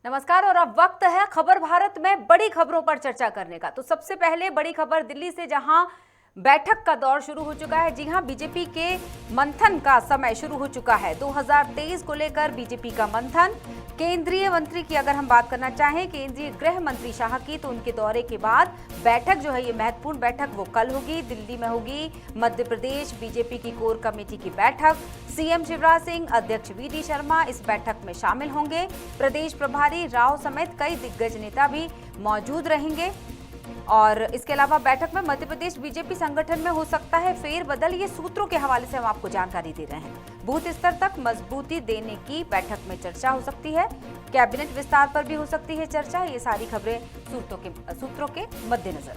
नमस्कार। और अब वक्त है खबर भारत में बड़ी खबरों पर चर्चा करने का। तो सबसे पहले बड़ी खबर दिल्ली से, जहां बैठक का दौर शुरू हो चुका है। जी हां, बीजेपी के मंथन का समय शुरू हो चुका है। 2023 को लेकर बीजेपी का मंथन। केंद्रीय मंत्री की अगर हम बात करना चाहें, केंद्रीय गृह मंत्री शाह की, तो उनके दौरे के बाद बैठक जो है, ये महत्वपूर्ण बैठक वो कल होगी, दिल्ली में होगी। मध्य प्रदेश बीजेपी की कोर कमेटी की बैठक, सीएम शिवराज सिंह, अध्यक्ष वीडी शर्मा इस बैठक में शामिल होंगे। प्रदेश प्रभारी राव समेत कई दिग्गज नेता भी मौजूद रहेंगे। और इसके अलावा बैठक में मध्य प्रदेश बीजेपी संगठन में हो सकता है फेरबदल। ये सूत्रों के हवाले से हम आपको जानकारी दे रहे हैं। बूथ स्तर तक मजबूती देने की बैठक में चर्चा हो सकती है। कैबिनेट विस्तार पर भी हो सकती है चर्चा। ये सारी खबरें सूत्रों के मद्देनजर।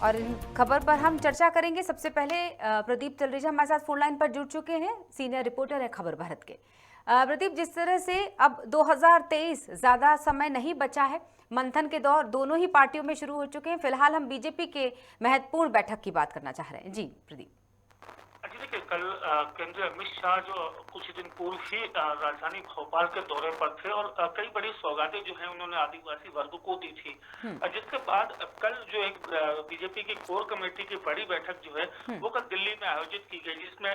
और इन खबर पर हम चर्चा करेंगे। सबसे पहले प्रदीप तलरेजा हमारे साथ फोन लाइन पर जुड़ चुके हैं, सीनियर रिपोर्टर है खबर भारत के। प्रदीप, जिस तरह से अब 2023 ज्यादा समय नहीं बचा है, मंथन के दौर दोनों ही पार्टियों में शुरू हो चुके हैं। फिलहाल हम बीजेपी के महत्वपूर्ण बैठक की बात करना चाह रहे हैं। जी प्रदीप। देखिए, कल केंद्रीय अमित शाह जो कुछ दिन पूर्व ही राजधानी भोपाल के दौरे पर थे और कई बड़ी सौगातें जो है उन्होंने आदिवासी वर्ग को दी थी। जिसके बाद कल जो एक बीजेपी की कोर कमेटी की बड़ी बैठक जो है वो कल दिल्ली में आयोजित की गई, जिसमें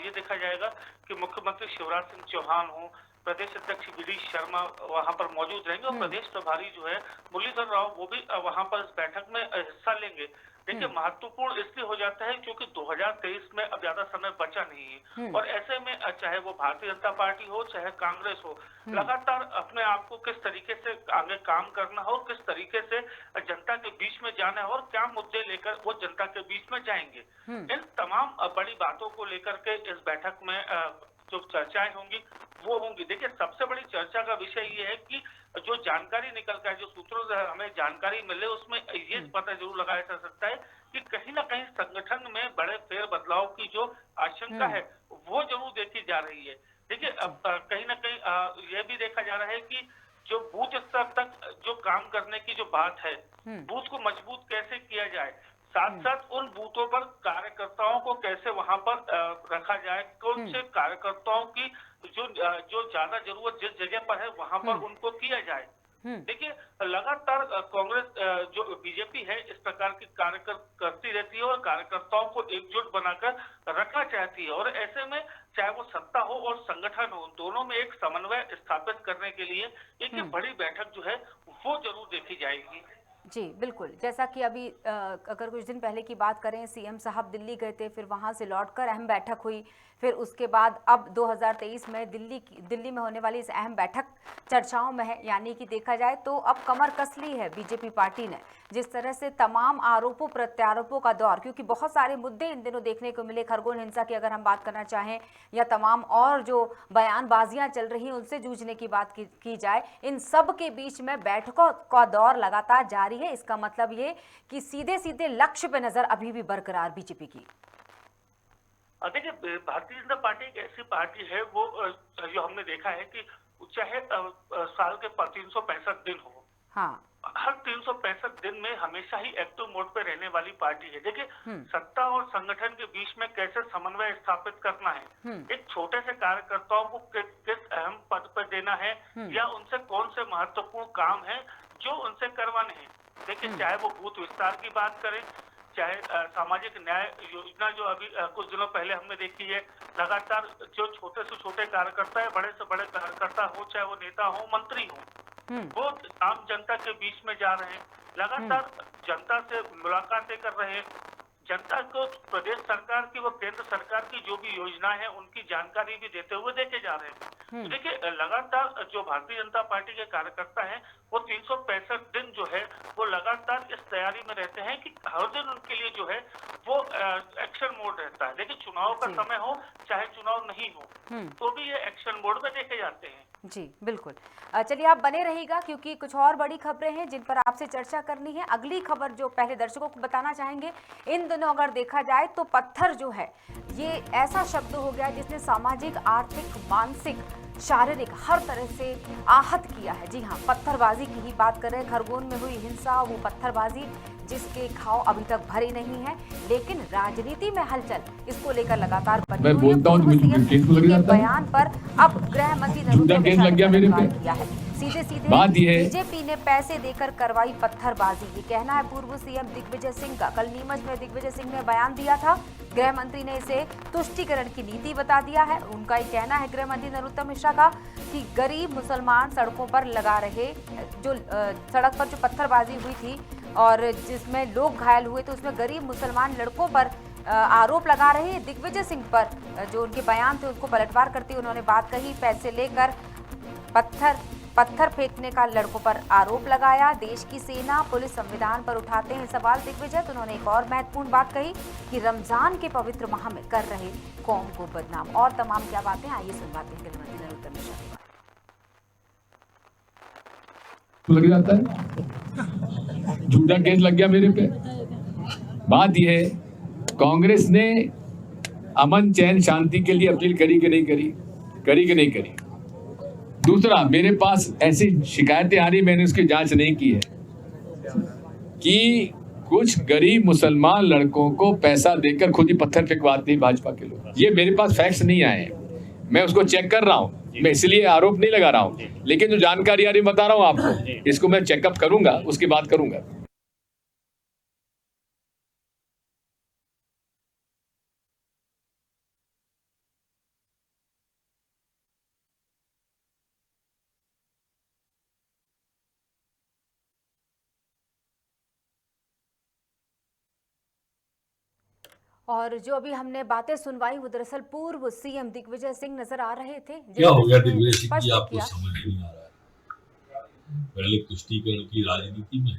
ये देखा जाएगा कि मुख्यमंत्री शिवराज सिंह चौहान हो, प्रदेश अध्यक्ष वीडी शर्मा वहां पर मौजूद रहेंगे और प्रदेश प्रभारी जो है मुरलीधर राव वो भी वहां पर इस बैठक में हिस्सा लेंगे। देखिए, महत्वपूर्ण इसलिए हो जाता है क्योंकि 2023 में अब ज्यादा समय बचा नहीं है और ऐसे में चाहे वो भारतीय जनता पार्टी हो चाहे कांग्रेस हो, लगातार अपने आप को किस तरीके से आगे काम करना है और किस तरीके से जनता के बीच में जाना है और क्या मुद्दे लेकर वो जनता के बीच में जाएंगे, इन तमाम बड़ी बातों को लेकर के इस बैठक में जो चर्चाएं होंगी वो होंगी। देखिए, सबसे बड़ी चर्चा का विषय ये है कि जो जानकारी निकल कर, जो सूत्रों से हमें जानकारी मिले, उसमें ये पता जरूर लगाया जा सकता है कि कहीं ना कहीं संगठन में बड़े फेर बदलाव की जो आशंका है वो जरूर देखी जा रही है। देखिए, अब कहीं ना कहीं ये भी देखा जा रहा है कि जो बूथ स्तर तक जो काम करने की जो बात है, बूथ को मजबूत कैसे किया जाए, साथ साथ उन बूथों पर कार्यकर्ताओं को कैसे वहां पर रखा जाए, कौन से कार्यकर्ताओं की जो ज्यादा जरूरत जिस जगह पर है वहां पर उनको किया जाए। देखिए, लगातार कांग्रेस जो बीजेपी है इस प्रकार की कार्य करती रहती है और कार्यकर्ताओं को एकजुट बनाकर रखना चाहती है और ऐसे में चाहे वो सत्ता हो और संगठन हो, दोनों में एक समन्वय स्थापित करने के लिए एक बड़ी बैठक जो है वो जरूर देखी जाएगी। जी बिल्कुल, जैसा कि अभी अगर कुछ दिन पहले की बात करें, सीएम साहब दिल्ली गए थे, फिर वहां से लौटकर अहम बैठक हुई, फिर उसके बाद अब 2023 में दिल्ली में होने वाली इस अहम बैठक चर्चाओं में है। यानी कि देखा जाए तो अब कमर कस ली है बीजेपी पार्टी ने। जिस तरह से तमाम आरोपों प्रत्यारोपों का दौर, क्योंकि बहुत सारे मुद्दे इन दिनों देखने को मिले, खरगोन हिंसा की अगर हम बात करना चाहें या तमाम और जो बयानबाजियां चल रही हैं उनसे जूझने की बात की जाए, इन सब के बीच में बैठकों का दौर लगातार जारी है। इसका मतलब ये कि सीधे सीधे लक्ष्य पे नजर अभी भी बरकरार बीजेपी की। देखिए, भारतीय जनता पार्टी एक ऐसी पार्टी है वो जो हमने देखा है कि चाहे साल के 365 दिन हो, हर 365 दिन में हमेशा ही एक्टिव मोड पे रहने वाली पार्टी है। देखिए, सत्ता और संगठन के बीच में कैसे समन्वय स्थापित करना है, एक छोटे से कार्यकर्ताओं को किस अहम पद पर देना है या उनसे कौन से महत्वपूर्ण काम है जो उनसे करवाने हैं। देखिए, चाहे वो बूथ विस्तार की बात करें, चाहे सामाजिक न्याय योजना जो अभी कुछ दिनों पहले हमने देखी है, लगातार जो छोटे से छोटे कार्यकर्ता है, बड़े से बड़े कार्यकर्ता हो, चाहे वो नेता हो, मंत्री हो, वो आम जनता के बीच में जा रहे हैं, लगातार जनता से मुलाकातें कर रहे हैं, जनता को प्रदेश सरकार की व केंद्र सरकार की जो भी योजनाएं हैं उनकी जानकारी भी देते हुए देखे जा रहे हैं। देखिए, लगातार जो भारतीय जनता पार्टी के कार्यकर्ता हैं वो 365 दिन जो है वो लगातार इस तैयारी में रहते हैं कि हर दिन उनके लिए जो है वो एक्शन मोड रहता है। देखिए, चुनाव का समय हो चाहे चुनाव नहीं हो तो भी ये एक्शन मोड में देखे जाते हैं। जी बिल्कुल, चलिए आप बने रहिएगा क्योंकि कुछ और बड़ी खबरें हैं जिन पर आपसे चर्चा करनी है। अगली खबर जो पहले दर्शकों को बताना चाहेंगे, इन दिनों अगर देखा जाए तो पत्थर जो है ये ऐसा शब्द हो गया जिसने सामाजिक, आर्थिक, मानसिक शारीरिक हर तरह से आहत किया है। जी हाँ, पत्थरबाजी की ही बात कर रहे हैं। खरगोन में हुई हिंसा, वो पत्थरबाजी जिसके घाव अभी तक भरे नहीं है, लेकिन राजनीति में हलचल इसको लेकर लगातार बनी हुई है। पूर्व सीएम के बयान पर अब गृह मंत्री नरोत्तम मिश्रा ने पलटवार किया है। सीधे सीधे बीजेपी ने पैसे देकर करवाई पत्थरबाजी, ये कहना है पूर्व सीएम दिग्विजय सिंह का। कल नीमच में दिग्विजय सिंह ने बयान दिया था, गृह मंत्री ने इसे तुष्टीकरण की नीति बता दिया है। उनका ये कहना है गृह मंत्री नरोत्तम मिश्रा का कि गरीब मुसलमान सड़कों पर लगा रहे, जो सड़क पर जो पत्थरबाजी हुई थी और जिसमें लोग घायल हुए, तो उसमें गरीब मुसलमान लड़कों पर आरोप लगा रहे हैं। दिग्विजय सिंह पर जो उनके बयान थे उसको पलटवार करते हुए उन्होंने बात कही, पैसे लेकर पत्थर फेंकने का लड़कों पर आरोप लगाया। देश की सेना, पुलिस, संविधान पर उठाते हैं सवाल दिग्विजय। तो उन्होंने एक और महत्वपूर्ण बात कही कि रमजान के पवित्र माह में कर रहे कौम को बदनाम। और तमाम क्या बातें, आइए सुनवाते हैं गृह मंत्री नरोत्तम मिश्रा की बात। लग जाता है, झूठा केस लग गया मेरे पे। बात यह है, कांग्रेस ने अमन चैन शांति के लिए अपील करी कि नहीं करी, करी कि नहीं करी। दूसरा, मेरे पास ऐसी शिकायतें आ रही, मैंने उसकी जांच नहीं की है कि कुछ गरीब मुसलमान लड़कों को पैसा देकर खुद ही पत्थर फेंकवाते हैं भाजपा के लोग। ये मेरे पास फैक्ट्स नहीं आए हैं, मैं उसको चेक कर रहा हूँ, मैं इसलिए आरोप नहीं लगा रहा हूँ, लेकिन जो जानकारी आ रही बता रहा हूँ आपको, इसको मैं चेकअप करूंगा, उसकी बात करूंगा। और जो अभी हमने बातें सुनवाई वो दरअसल पूर्व सीएम दिग्विजय सिंह नजर आ रहे थे। क्या हो गया दिग्विजय सिंह जी, आपको समझ नहीं आ रहा है। पहले तुष्टीकरण की राजनीति में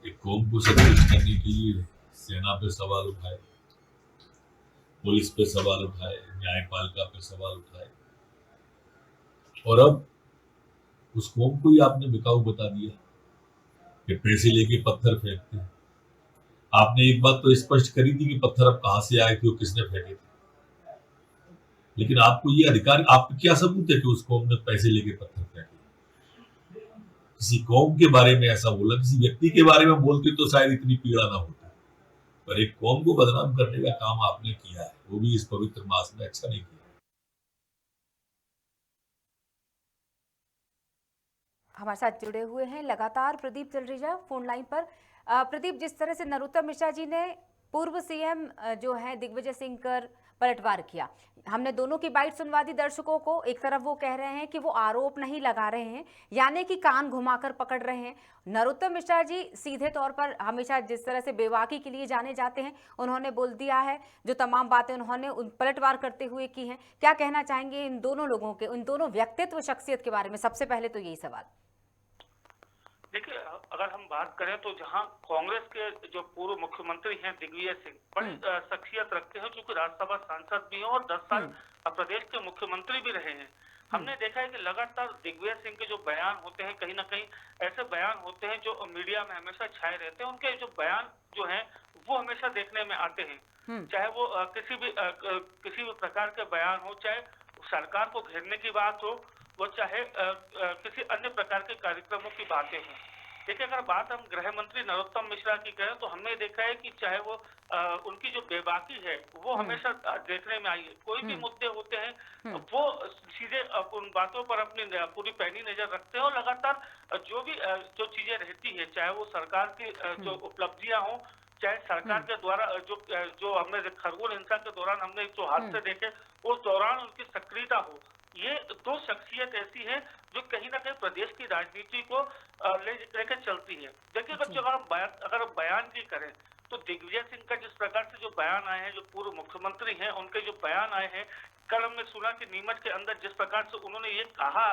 एक कौम को संतुष्ट करने के लिए सेना पे सवाल उठाए, पुलिस पे सवाल उठाए, न्यायपालिका पे सवाल उठाए, और अब उस कौम को ही आपने बिकाऊ बता दिया कि पैसे लेके पत्थर फेंकते हैं। आपने एक बात तो स्पष्ट करी थी कि पत्थर अब कहां से आए थे और किसने फेंके थे, लेकिन आपको ये अधिकार, आपको क्या सबूत है कि उस कौम ने पैसे लेके पत्थर फेंके? किसी कौम के बारे में ऐसा बोला, किसी व्यक्ति के बारे में बोलते तो शायद इतनी पीड़ा ना होती, पर एक कौम को बदनाम करने का काम आपने किया है, वो भी इस पवित्र मास में। अच्छा नहीं किया। हमारे साथ जुड़े हुए हैं लगातार प्रदीप जलरेजा फोन लाइन पर। प्रदीप, जिस तरह से नरोत्तम मिश्रा जी ने पूर्व सीएम जो है दिग्विजय सिंह पर पलटवार किया, हमने दोनों की बाइट सुनवा दी दर्शकों को। एक तरफ वो कह रहे हैं कि वो आरोप नहीं लगा रहे हैं, यानी कि कान घुमाकर पकड़ रहे हैं। नरोत्तम मिश्रा जी सीधे तौर पर हमेशा जिस तरह से बेबाकी के लिए जाने जाते हैं, उन्होंने बोल दिया है, जो तमाम बातें उन्होंने पलटवार करते हुए की हैं। क्या कहना चाहेंगे इन दोनों लोगों के, इन दोनों व्यक्तित्व शख्सियत के बारे में? सबसे पहले तो यही सवाल। देखिए, अगर हम बात करें तो जहां कांग्रेस के जो पूर्व मुख्यमंत्री हैं दिग्विजय सिंह बड़ी शख्सियत रखते हैं, क्योंकि राज्यसभा सांसद भी हैं और 10 साल प्रदेश के मुख्यमंत्री भी रहे हैं। हमने देखा है कि लगातार दिग्विजय सिंह के जो बयान होते हैं, कहीं ना कहीं ऐसे बयान होते हैं जो मीडिया में हमेशा छाए रहते हैं। उनके जो बयान जो हैं वो हमेशा देखने में आते हैं, चाहे वो किसी भी प्रकार के बयान हो, चाहे सरकार को घेरने की बात हो, वो चाहे किसी अन्य प्रकार के कार्यक्रमों की बातें हों। देखिए, अगर बात हम गृह मंत्री नरोत्तम मिश्रा की करें तो हमने देखा है कि चाहे वो उनकी जो बेबाकी है वो हमेशा देखने में आई है। कोई भी मुद्दे होते हैं वो सीधे उन बातों पर अपनी पूरी पैनी नजर रखते हैं और लगातार जो चीजें रहती है, चाहे वो सरकार की जो उपलब्धियां हों, चाहे सरकार के द्वारा जो हमने खरगोन हिंसा के दौरान हमने जो हादसे देखे, उस दौरान उनकी सक्रियता हो। ये दो शख्सियत ऐसी है जो कहीं ना कहीं प्रदेश की राजनीति को लेकर चलती है। देखिए, अगर बयान की करें तो दिग्विजय सिंह का जिस प्रकार से जो बयान आए हैं, जो पूर्व मुख्यमंत्री हैं उनके जो बयान आए हैं, कल हमने सुना कि नीमच के अंदर जिस प्रकार से उन्होंने ये कहा,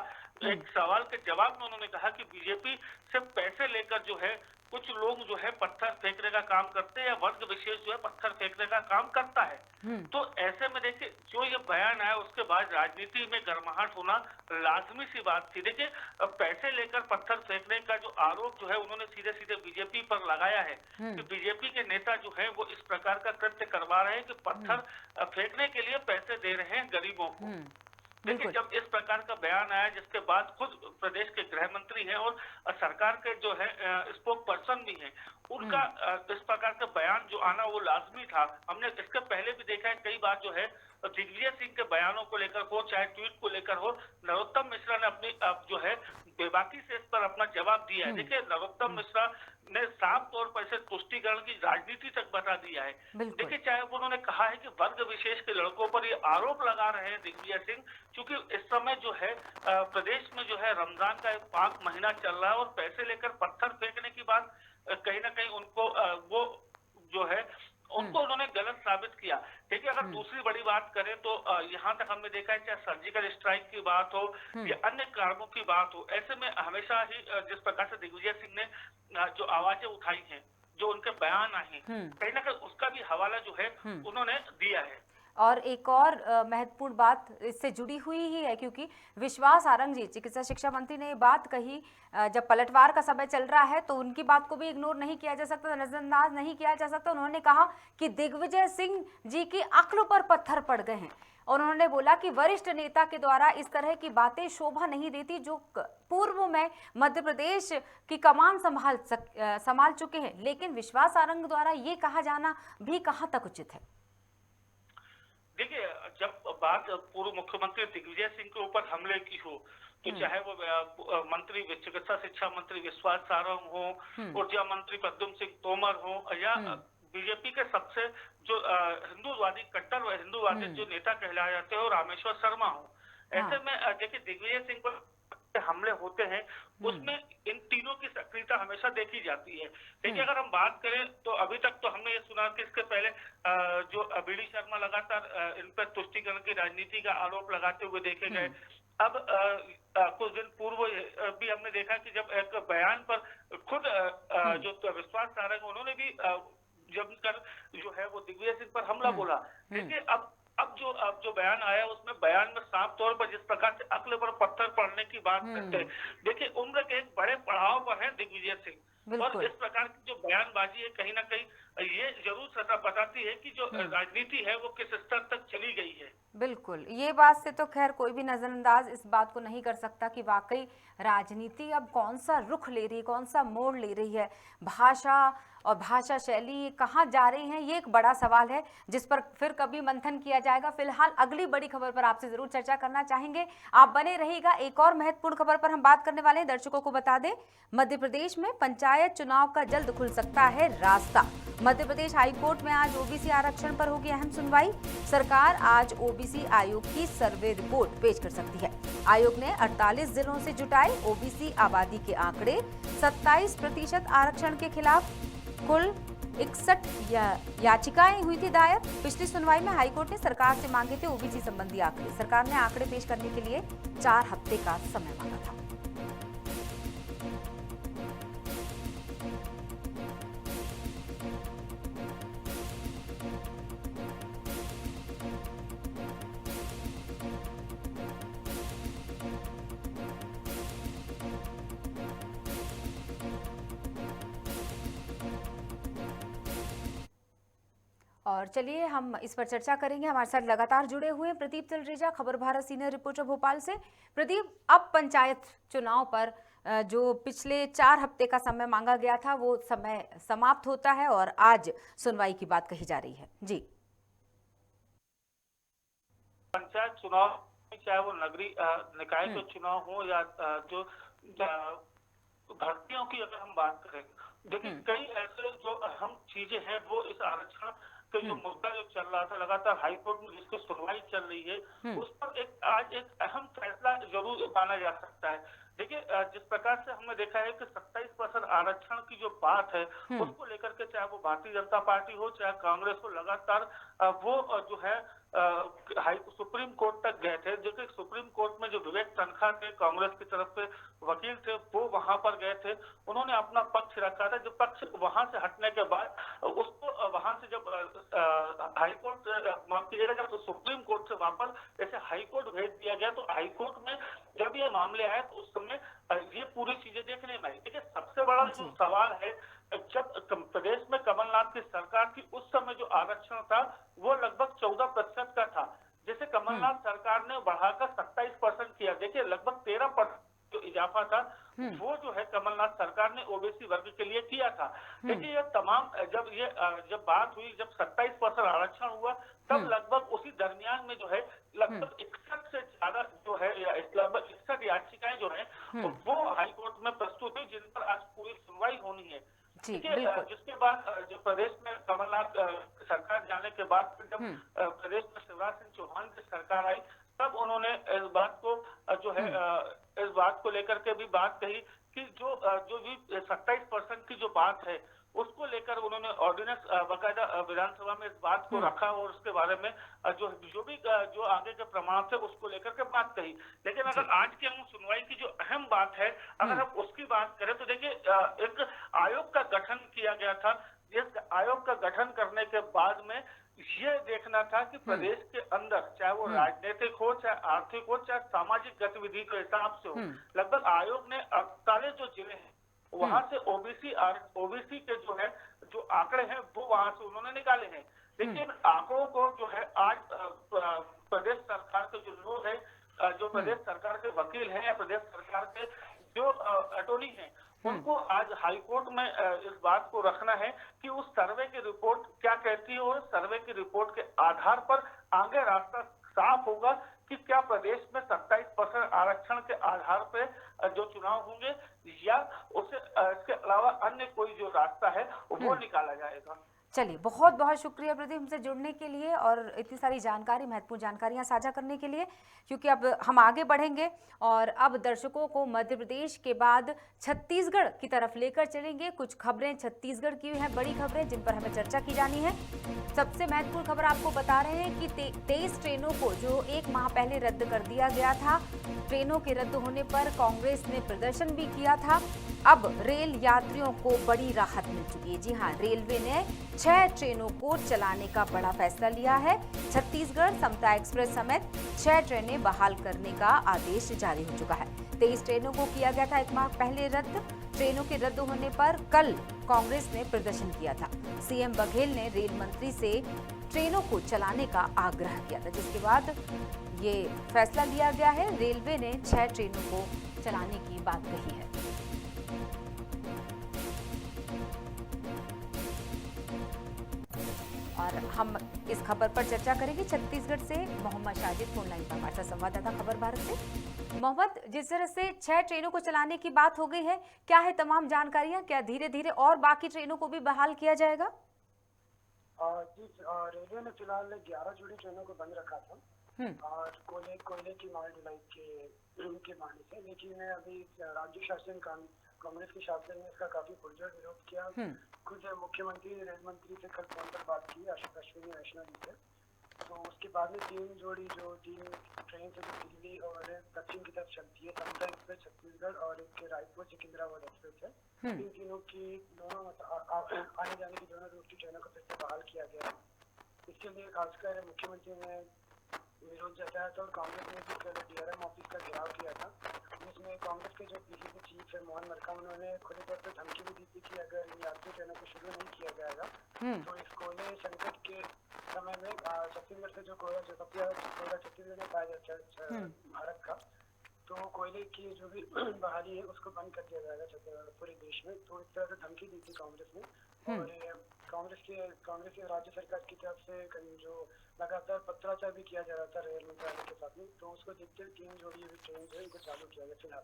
एक सवाल के जवाब में उन्होंने कहा कि बीजेपी से पैसे लेकर जो है कुछ लोग जो है पत्थर फेंकने का काम करते हैं, या वर्ग विशेष जो है पत्थर फेंकने का काम करता है। तो ऐसे में देखिए, जो ये बयान आया उसके बाद राजनीति में गर्माहट होना लाजमी सी बात थी। देखिए, पैसे लेकर पत्थर फेंकने का जो आरोप जो है उन्होंने सीधे सीधे बीजेपी पर लगाया है कि बीजेपी के नेता जो है वो इस प्रकार का कृत्य करवा रहे हैं कि पत्थर फेंकने के लिए पैसे दे रहे हैं गरीबों को। देखिए, जब इस प्रकार का बयान आया जिसके बाद खुद प्रदेश के गृह मंत्री हैं और सरकार के जो है स्पोक पर्सन भी हैं, उनका इस प्रकार का बयान जो आना वो लाजमी था। हमने इसके पहले भी देखा है कई बार जो है दिग्विजय सिंह के बयानों को लेकर हो, चाहे ट्वीट को लेकर हो, नरोत्तम मिश्रा ने अपनी जो है बेबाकी से इस पर अपना जवाब दिया है। देखिए, नरोत्तम मिश्रा ने साफ तौर पर इसे तुष्टीकरण की राजनीति तक बता दिया है। देखिए, चाहे उन्होंने कहा है कि वर्ग विशेष के लड़कों पर ये आरोप लगा रहे हैं दिग्विजय सिंह, क्योंकि इस समय जो है प्रदेश में जो है रमजान का एक 5 महीना चल रहा है और पैसे लेकर पत्थर फेंकने की बात कहीं ना कहीं उनको वो जो है उनको उन्होंने गलत साबित किया। देखिए, अगर दूसरी बड़ी बात करें तो यहाँ तक हमने देखा है चाहे सर्जिकल स्ट्राइक की बात हो या अन्य कारणों की बात हो, ऐसे में हमेशा ही जिस प्रकार से दिग्विजय सिंह ने जो आवाजें उठाई हैं, जो उनके बयान आए हैं, कहीं ना कहीं उसका भी हवाला जो है उन्होंने दिया है। और एक और महत्वपूर्ण बात इससे जुड़ी हुई ही है, क्योंकि विश्वास सारंग जी चिकित्सा शिक्षा मंत्री ने ये बात कही, जब पलटवार का समय चल रहा है तो उनकी बात को भी इग्नोर नहीं किया जा सकता, नजरअंदाज नहीं किया जा सकता। उन्होंने कहा कि दिग्विजय सिंह जी की अक्ल पर पत्थर पड़ गए हैं और उन्होंने बोला कि वरिष्ठ नेता के द्वारा इस तरह की बातें शोभा नहीं देती, जो पूर्व में मध्य प्रदेश की कमान संभाल चुके हैं। लेकिन विश्वास सारंग द्वारा ये कहा जाना भी कहाँ तक उचित है? देखिए, जब बात पूर्व मुख्यमंत्री दिग्विजय सिंह के ऊपर हमले की हो, तो चाहे वो मंत्री चिकित्सा शिक्षा मंत्री विश्वास सारंग हो, ऊर्जा मंत्री प्रद्युम्न सिंह तोमर हो, या बीजेपी के सबसे जो हिंदूवादी कट्टर हिंदूवादी जो नेता कहलाए जाते हो रामेश्वर शर्मा हो, ऐसे में देखिए दिग्विजय सिंह पर हमले होते हैं, उसमें इन तीनों की सक्रियता हमेशा देखी जाती है। देखिए, अगर हम बात करें तो अभी तक तो हमने ये सुना कि इसके पहले जो बीडी शर्मा लगातार इन पर तुष्टीकरण की राजनीति का आरोप लगाते हुए देखे गए। अब कुछ दिन पूर्व भी हमने देखा कि जब एक बयान पर खुद जो विश्वास सारंग उन्होंने भी जमकर जो है वो दिग्विजय सिंह पर हमला बोला। देखिए, अब जो बयान आया उसमें बयान में साफ तौर पर जिस प्रकार से अक्ल पर पत्थर पड़ने की बात करते हैं, देखिए उम्र के एक बड़े पड़ाव पर है दिग्विजय सिंह, और इस प्रकार की जो बयानबाजी है कहीं ना कहीं ये जरूर सदा बताती है कि जो राजनीति है वो किस स्तर तक चली गई है। बिल्कुल, ये बात से तो खैर कोई भी नजरअंदाज इस बात को नहीं कर सकता कि वाकई राजनीति अब कौन सा रुख ले रही है, कौन सा मोड़ ले रही है, भाषा और भाषा शैली कहाँ जा रही है, ये एक बड़ा सवाल है जिस पर फिर कभी मंथन किया जाएगा। फिलहाल अगली बड़ी खबर पर आपसे जरूर चर्चा करना चाहेंगे, आप बने रहिएगा। एक और महत्वपूर्ण खबर पर हम बात करने वाले हैं, दर्शकों को बता दें मध्य प्रदेश में पंचायत चुनाव का जल्द खुल सकता है रास्ता। मध्य प्रदेश हाईकोर्ट में आज ओबीसी आरक्षण पर होगी अहम सुनवाई। सरकार आज ओबीसी आयोग की सर्वे रिपोर्ट पेश कर सकती है। आयोग ने 48 जिलों से जुटाए ओबीसी आबादी के आंकड़े। 27% आरक्षण के खिलाफ कुल 61 याचिकाएं हुई थी दायर। पिछली सुनवाई में हाईकोर्ट ने सरकार से मांगे थे ओबीसी संबंधी आंकड़े। सरकार ने आंकड़े पेश करने के लिए 4 हफ्ते का समय मांगा था। और चलिए हम इस पर चर्चा करेंगे। हमारे साथ लगातार जुड़े हुए हैं प्रदीप तलरेजा, खबर भारत सीनियर रिपोर्टर भोपाल से। प्रदीप, अब पंचायत चुनाव पर जो पिछले 4 हफ्ते का समय मांगा गया था वो समय समाप्त होता है और आज सुनवाई की बात कही जा रही है। जी, पंचायत चुनाव चाहे वो नगरीय निकाय के चुनाव हो या जो भर्तियों की अगर हम बात करें, देखिए कई ऐसे जो अहम चीजें हैं वो इस आरक्षण के जो मुद्दा जो चल रहा था लगातार हाईकोर्ट में जिसकी सुनवाई चल रही है, उस पर आज एक अहम फैसला जरूर माना जा सकता है। देखिए, जिस प्रकार से हमने देखा है कि 27% आरक्षण की जो बात है उसको लेकर के चाहे वो भारतीय जनता पार्टी हो चाहे कांग्रेस हो, लगातार वो जो है सुप्रीम कोर्ट तक गए थे। जो कि सुप्रीम कोर्ट में जो विवेक तनखा थे कांग्रेस की तरफ से वकील थे, वो वहां पर गए थे, उन्होंने अपना पक्ष रखा था। जो पक्ष वहां से हटने के बाद उसको वहां से जब हाईकोर्ट माफ कीजिएगा जब तो सुप्रीम कोर्ट से वापस ऐसे हाईकोर्ट भेज दिया गया, तो हाईकोर्ट में जब ये मामले आए तो उस समय ये पूरी चीजें देखने में आई। देखिए, सबसे बड़ा जो सवाल है, जब प्रदेश में कमलनाथ की सरकार थी उस समय जो आरक्षण था वो लगभग 14% का था, जैसे कमलनाथ सरकार ने बढ़ाकर 27% किया। देखिए लगभग 13% जो इजाफा था वो जो है कमलनाथ सरकार ने ओबीसी वर्ग के लिए किया था। देखिए ये तमाम जब बात हुई, जब 27% आरक्षण हुआ, तब लगभग उसी दरमियान में जो है लगभग 61 से ज्यादा जो है लगभग 61 याचिकाएं जो है वो हाईकोर्ट में प्रस्तुत हुई, जिन पर आज पूरी सुनवाई होनी है। जिसके बाद जो प्रदेश में कमलनाथ सरकार जाने के बाद जब प्रदेश में शिवराज सिंह चौहान की सरकार आई, तब उन्होंने इस बात को जो है इस बात को लेकर के भी बात कही कि जो भी 27% की जो बात है उसको लेकर उन्होंने ऑर्डिनेंस बाकायदा विधानसभा में इस बात को रखा और उसके बारे में जो आगे के प्रमाण थे उसको लेकर के बात कही। लेकिन अगर आज की हम सुनवाई की जो अहम बात है, अगर हम उसकी बात करें तो देखिए एक आयोग का गठन किया गया था। इस आयोग का गठन करने के बाद में ये देखना था कि प्रदेश के अंदर चाहे वो राजनीतिक हो, चाहे आर्थिक हो, चाहे सामाजिक गतिविधि के हिसाब से हो, लगभग आयोग ने 48 जो जिले हैं वहां से ओबीसी के जो आंकड़े हैं वो वहां से उन्होंने निकाले हैं। लेकिन आंकड़ों को जो है आज प्रदेश सरकार के जो लोग हैं, जो प्रदेश सरकार के वकील हैं या प्रदेश सरकार के जो अटॉर्नी हैं, उनको आज हाईकोर्ट में इस बात को रखना है कि उस सर्वे की रिपोर्ट क्या कहती है और सर्वे की रिपोर्ट के आधार पर आगे रास्ता साफ होगा कि क्या प्रदेश में 27% आरक्षण के आधार पर जो चुनाव होंगे या इसके अलावा अन्य कोई जो रास्ता है वो निकाला जाएगा। चलिए, बहुत बहुत शुक्रिया प्रदीप हमसे जुड़ने के लिए और इतनी सारी जानकारी, महत्वपूर्ण जानकारियां साझा करने के लिए, क्योंकि अब हम आगे बढ़ेंगे और अब दर्शकों को मध्य प्रदेश के बाद छत्तीसगढ़ की तरफ लेकर चलेंगे। कुछ खबरें छत्तीसगढ़ की हैं, बड़ी खबरें जिन पर हमें चर्चा की जानी है। सबसे महत्वपूर्ण खबर आपको बता रहे हैं कि 23 ट्रेनों को जो एक माह पहले रद्द कर दिया गया था, ट्रेनों के रद्द होने पर कांग्रेस ने प्रदर्शन भी किया था। अब रेल यात्रियों को बड़ी राहत मिल चुकी है। जी हाँ, रेलवे ने 6 ट्रेनों को चलाने का बड़ा फैसला लिया है। छत्तीसगढ़ समता एक्सप्रेस समेत 6 ट्रेनें बहाल करने का आदेश जारी हो चुका है। 23 ट्रेनों को किया गया था एक माह पहले रद्द। ट्रेनों के रद्द होने पर कल कांग्रेस ने प्रदर्शन किया था। सीएम बघेल ने रेल मंत्री से ट्रेनों को चलाने का आग्रह किया था, जिसके बाद ये फैसला लिया गया है। रेलवे ने 6 ट्रेनों को चलाने की बात कही है। और हम इस खबर पर चर्चा करेंगे छत्तीसगढ़ से मोहम्मद साजिद फोन लाइन पर हमारे संवाददाता खबर भारत से। मोहम्मद, जिस तरह से 6 ट्रेनों को चलाने की बात हो गई है, क्या है तमाम जानकारियां? क्या धीरे धीरे और बाकी ट्रेनों को भी बहाल किया जाएगा? जी, रेलवे ने फिलहाल 11 जोड़ी ट्रेनों को बंद रखा था और कोयले की माल ढुलाई के मामले से, लेकिन अभी राज्य शासन कांग्रेस के शासन ने इसका काफी पुरजोर विरोध किया। खुद मुख्यमंत्री ने रेल मंत्री से कल फोन पर बात की, अश्विनी वैष्णव जी से। तो उसके बाद में 3 ट्रेन से जो दिल्ली और दक्षिण की तरफ चलती है, समता एक्सप्रेस छत्तीसगढ़ और एक रायपुर सिकंदराबाद एक्सप्रेस है, इन तीनों की आने जाने की दोनों रूट की ट्रेनों को फिर से बहाल किया गया। इसके लिए खासकर मुख्यमंत्री ने विरोध जताया था और कांग्रेस ने भी कल डीआरएम ऑफिस का घेराव किया था, जिसमें कांग्रेस के जो पीसीसी चीफ है मोहन मरकाम, उन्होंने खुले तौर पर धमकी भी दी थी कि अगर इन यात्री ट्रेनों को शुरू नहीं किया जाएगा तो इस कोयले संकट के समय में छत्तीसगढ़ से जो कोयला छत्तीसगढ़ में पाया जाता है भारत का, तो कोयले की जो भी बहाली है उसको बंद कर दिया जाएगा पूरे देश में। तो इस तरह से धमकी दी थी कांग्रेस ने और कांग्रेस की राज्य सरकार की तरफ से जो लगातार पत्राचार भी किया जा रहा था रेल मंत्रालय के साथ में, तो उसको देखते हुए 3 जोड़ी ट्रेन जो है इनको चालू किया गया फिलहाल।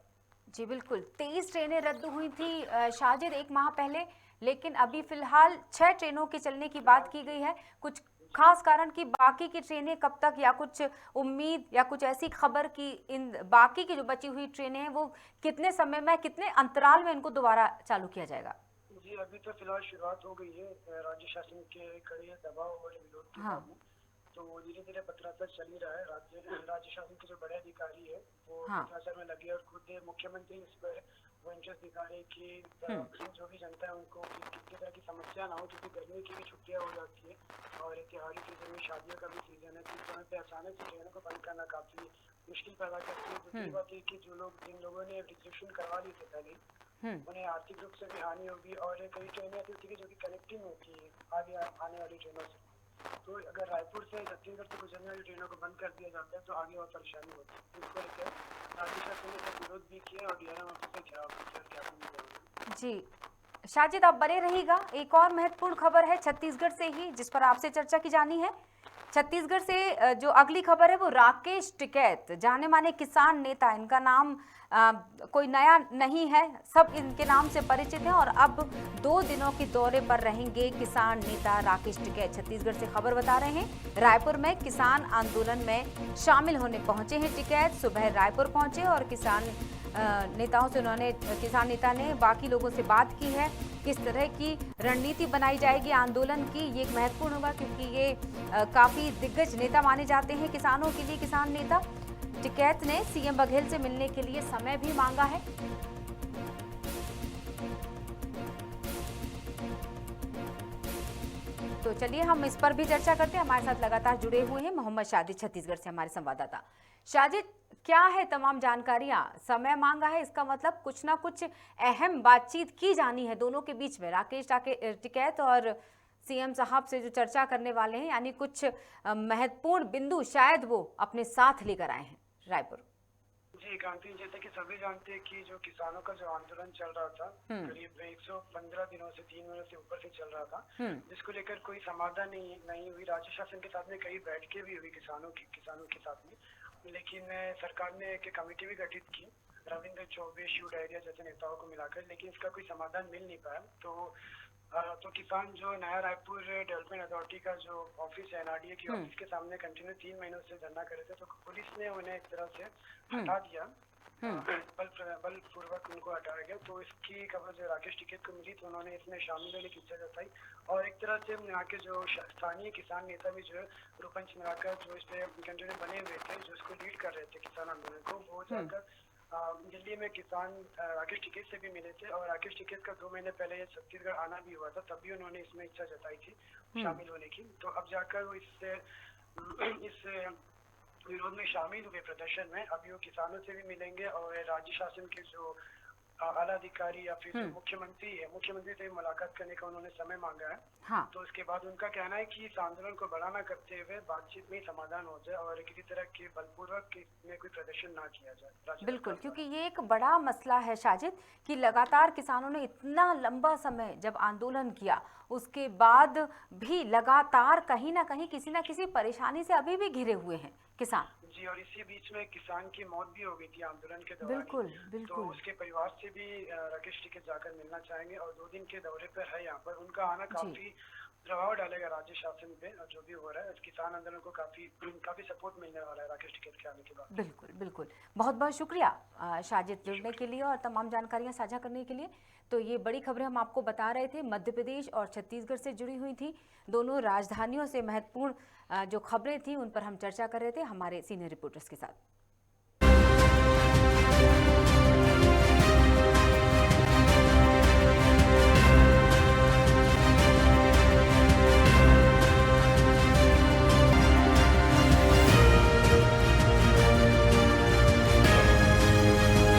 जी बिल्कुल, 23 ट्रेनें रद्द हुई थी शाजिद एक माह पहले, लेकिन अभी फिलहाल 6 ट्रेनों के चलने की बात की गई है। कुछ खास कारण कि बाकी की ट्रेनें कब तक, या कुछ उम्मीद या कुछ ऐसी खबर कि इन बाकी की जो बची हुई ट्रेनें हैं वो कितने समय में, कितने अंतराल में इनको दोबारा चालू किया जाएगा? जी, अभी तो फिलहाल शुरुआत हो गई है राज्य शासन के कड़े दबाव और विरोध के सामने, तो धीरे धीरे पत्राचार चल ही रहा है। राज्य शासन के जो बड़े अधिकारी है वो पत्राचार में लगे और खुद मुख्यमंत्री इस पर वो इंटरेस्ट दिखा रहे कि जो भी जनता है उनको किसी तरह की समस्या ना हो, क्योंकि गर्मी की भी छुट्टियां हो जाती है और त्योहारी सीजन में शादियों का भी सीजन है, तो इस समय पे अचानक से ट्रेनों को बंद करना काफी मुश्किल पैदा करती है। दूसरी बात ये कि जिन लोगों ने रिजर्वेशन करवा ली थी पहले, उन्हें आर्थिक रूप से भी हानि होगी और कई ट्रेनें ऐसी होती है जो कि कनेक्टिंग होती है आगे आने वाली ट्रेनों से, तो अगर रायपुर से छत्तीसगढ़ से गुजरने वाली ट्रेनों को बंद कर दिया जाता है तो आगे और परेशानी होती है। इसको लेकर राज्य शासन ने विरोध भी किया और डीआरएम ऑफिस से घेराव भी किया। क्या आपने जी शाजिद, आप बने रहिएगा। एक और महत्वपूर्ण खबर है छत्तीसगढ़ से ही जिस पर आपसे चर्चा की जानी है। छत्तीसगढ़ से जो अगली खबर है वो राकेश टिकैत, जाने माने किसान नेता। इनका नाम कोई नया नहीं है, सब इनके नाम से परिचित हैं और अब 2 दिनों के दौरे पर रहेंगे किसान नेता राकेश टिकैत। छत्तीसगढ़ से खबर बता रहे हैं, रायपुर में किसान आंदोलन में शामिल होने पहुंचे हैं टिकैत। सुबह रायपुर पहुंचे और किसान नेता ने बाकी लोगों से बात की है। किस तरह की रणनीति बनाई जाएगी आंदोलन की, ये एक महत्वपूर्ण होगा क्योंकि ये काफी दिग्गज नेता माने जाते हैं किसानों के लिए। किसान नेता टिकैत ने सीएम बघेल से मिलने के लिए समय भी मांगा है। तो चलिए हम इस पर भी चर्चा करते हैं। हमारे साथ लगातार जुड़े हुए हैं मोहम्मद शाजिद, छत्तीसगढ़ से हमारे संवाददाता। शाजिद, क्या है तमाम जानकारियां? समय मांगा है, इसका मतलब कुछ ना कुछ अहम बातचीत की जानी है दोनों के बीच में। राकेश टिकैत और सीएम साहब से जो चर्चा करने वाले हैं, यानी कुछ महत्वपूर्ण बिंदु शायद वो अपने साथ लेकर आए हैं रायपुर। जी कांति, जैसे कि सभी जानते हैं कि जो किसानों का जो आंदोलन चल रहा था करीब 115 दिनों से 3 महीनों से ऊपर से चल रहा था, जिसको लेकर कोई समाधान नहीं हुई। राज्य शासन के साथ में कई बैठकें भी हुई किसानों के साथ में, लेकिन सरकार ने एक कमेटी भी गठित की रविंद्र चौबे, शिव डायरिया जैसे नेताओं को मिलाकर, लेकिन इसका कोई समाधान मिल नहीं पाया। तो किसान जो नया रायपुर डेवलपमेंट अथॉरिटी का जो ऑफिस है एनआरडीए की ऑफिस के सामने कंटिन्यू 3 महीनों से धरना कर रहे थे, तो पुलिस ने उन्हें एक तरह से हटा दिया, बलपूर्वक उनको हटाया गया। तो इसकी खबर जो राकेश टिकैत को मिली तो उन्होंने इसमें शामिल होने की इच्छा जताई और एक तरह से यहाँ के जो स्थानीय किसान नेता भी जो है रूपंच मिलाकर जो इस पे कंटिन्यू बने हुए थे, जो इसको लीड कर रहे थे किसान आंदोलन को, वो जाकर दिल्ली में किसान राकेश टिकैत से भी मिले थे। और राकेश टिकैत का 2 महीने पहले ये छत्तीसगढ़ आना भी हुआ था, तब भी उन्होंने इसमें इच्छा जताई थी शामिल होने की। तो अब जाकर वो इस विरोध में शामिल हुए प्रदर्शन में। अभी वो किसानों से भी मिलेंगे और राज्य शासन के जो आला अधिकारी या फिर जो मुख्यमंत्री से मुलाकात करने का उन्होंने समय मांगा है। हाँ। तो उसके बाद उनका कहना है कि इस आंदोलन को बढ़ाना करते हुए बातचीत में समाधान हो जाए और किसी तरह के बलपूर्वक में कोई प्रदर्शन ना किया जाए। बिल्कुल, क्योंकि ये एक बड़ा मसला है शाजिद कि लगातार किसानों ने इतना लंबा समय जब आंदोलन किया, उसके बाद भी लगातार कहीं ना कहीं किसी ना किसी परेशानी से अभी भी घिरे हुए हैं किसान। जी, और इसी बीच में किसान की मौत भी हो गई थी आंदोलन के दौरान। बिल्कुल। तो उसके परिवार से भी राकेश टिकैत जाकर मिलना चाहेंगे और 2 दिन के दौरे पर है यहाँ पर। उनका आना काफी प्रभाव डालेगा राज्य शासन पे, जो भी हो रहा है किसान आंदोलन को काफी सपोर्ट मिलने वाला है राकेश टिकैत के आने के बाद। बिल्कुल। बहुत बहुत शुक्रिया शाजिद जुड़ने के लिए और तमाम जानकारियां साझा करने के लिए। तो ये बड़ी खबरें हम आपको बता रहे थे, मध्य प्रदेश और छत्तीसगढ़ से जुड़ी हुई थी। दोनों राजधानियों से महत्वपूर्ण जो खबरें थी उन पर हम चर्चा कर रहे थे हमारे सीनियर रिपोर्टर्स के साथ।